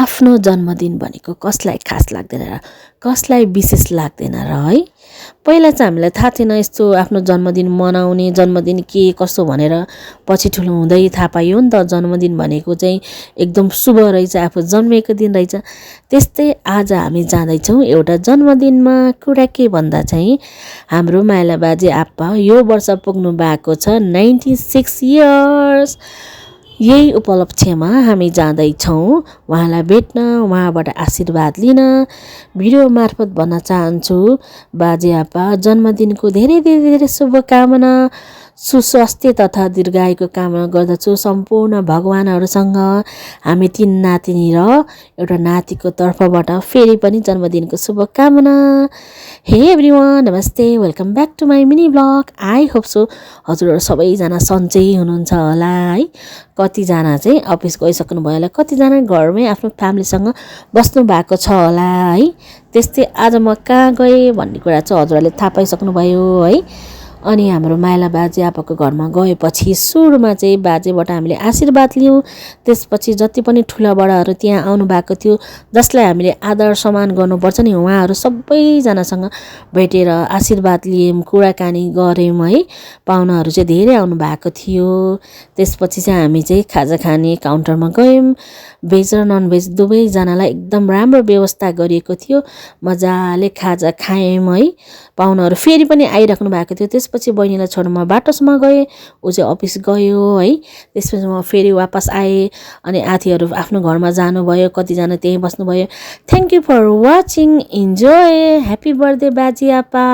आफ्नो जन्मदिन भनेको कसलाई खास लाग्दैन र कसलाई विशेष लाग्दैन र है। पहिला चाहिँ हामीलाई थाहा थिएन यस्तो आफ्नो जन्मदिन मनाउने, जन्मदिन के कसो भनेर पछि ठुलो हुँदै थाहा पाइयो नि त। जन्मदिन भनेको चाहिँ एकदम शुभ रहेछ, आफू जन्मेको दिन रहेछ। त्यस्तै आज हामी जाँदैछौँ एउटा जन्मदिनमा। कुरा के भन्दा चाहिँ हाम्रो माइला बाजे आप्पा यो वर्ष पुग्नु भएको छ 96 इयर्स। यही उपलक्ष्यमा हामी जाँदैछौँ उहाँलाई भेट्न, उहाँबाट आशीर्वाद लिन। भिडियो मार्फत भन्न चाहन्छु बाजे आप्पा जन्मदिनको धेरै धेरै धेरै शुभकामना, सुस्वास्थ्य तथा दीर्घायुको कामना गर्दछु सम्पूर्ण भगवानहरूसँग। हामी 3 नातिनी र एउटा नातिको तर्फबाट फेरि पनि जन्मदिनको शुभकामना। हे एभ्रिवान, नमस्ते, welcome back to my mini blog. I hope so हजुरहरू सबैजना सन्चै हुनुहुन्छ होला है। कतिजना चाहिँ अफिस गइसक्नु भयो होला, कतिजना घरमै आफ्नो फ्यामिलीसँग बस्नु भएको छ होला है। त्यस्तै आज म कहाँ गएँ भन्ने कुरा चाहिँ हजुरहरूले थाहा पाइसक्नुभयो है। अनि हाम्रो माइला बाजे आप्पाको घरमा गएपछि सुरुमा चाहिँ बाजेबाट हामीले आशीर्वाद लियौँ। त्यसपछि जति पनि ठुला बडाहरू त्यहाँ आउनु भएको थियो, जसलाई हामीले आदर सम्मान गर्नुपर्छ नि, उहाँहरू सबैजनासँग भेटेर आशीर्वाद लियौँ, कुराकानी गऱ्यौँ है। पाहुनाहरू चाहिँ धेरै आउनु भएको थियो। त्यसपछि चाहिँ हामी चाहिँ खाजा खाने काउन्टरमा गयौँ। भेज र ननभेज दुवैजनालाई एकदम राम्रो व्यवस्था गरिएको थियो। मजाले खाजा खायौँ है। पाहुनाहरू फेरि पनि आइराख्नु भएको थियो। त्यसपछि बहिनीलाई छोड्न म बाटोसम्म गएँ, ऊ चाहिँ अफिस गयो है। त्यसपछि म फेरि वापस आएँ अनि आथीहरू आफ्नो घरमा जानुभयो, कतिजना त्यहीँ बस्नुभयो। Thank you for watching, enjoy, happy birthday बाजे आप्पा।